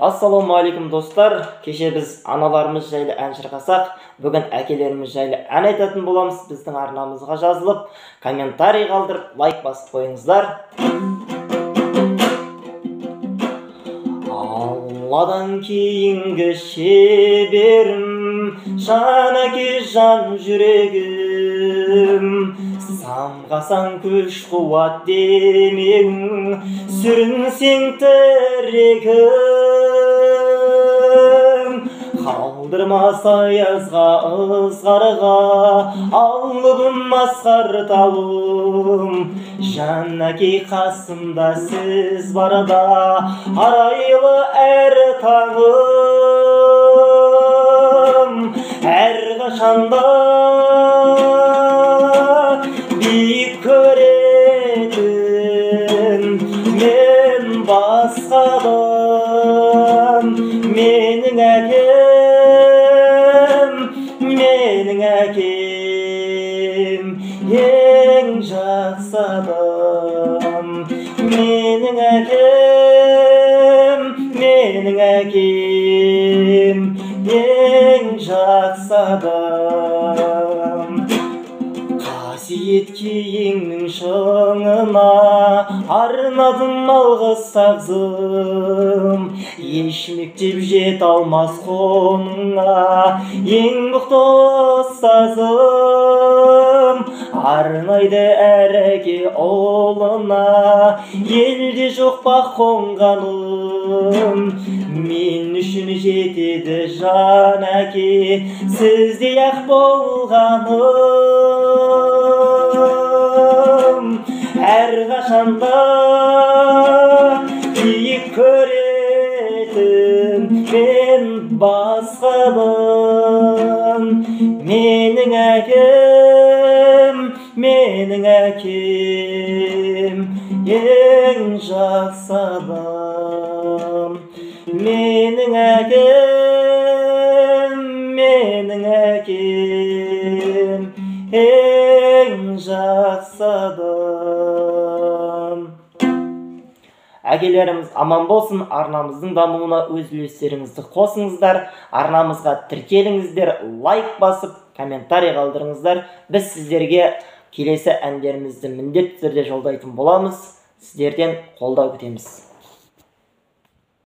Ассалаумағалейкум достар. Кеше біз аналарымыз жайлы ән шырқасақ, бүгін әкелеріміз жайлы ән айтатын боламыз. Біздің арнамызға жазылып, комментарий қалдырып, лайк басып қойыңыздар. Алладан кейінгі шеберім, жан әке жан жүрегім, самғасаң күш қуат демегің, сүрінсең тірегім. Қалдырмас аязға, ызғарға, алыбым асқар тауым, жан әке қасымда сіз барда, арайлы әр таңым, әр қашанда биік көретін мен басқадан. Менің әкем ең жақсы адам. Менің әкем ең жақсы адам. Қасиет киеңнің шыңына арнадым алғыс сағзым, еш мектеп жет алмас қоныңа ең мықты ұстазым. Арнайды әр әке ұлына, елде жоқ бақ қонғаным, мен үшін жетеді жан әке сіздей ақ болғаным. Әр қашанда биік көретін мен басқадан. Менің әкем ең жақсы адам. Менің әкем ең жақсы адам. Әкелеріміз аман болсын. Арнамыздың дамуына өз үлестеріңізді қосыңыздар. Арнамызға тіркеліңіздер, лайк басып, комментарий қалдырыңыздар. Біз сіздерге келесі әндерімізді міндетті түрде жолдайтын боламыз. Сіздерден қолдау күтеміз.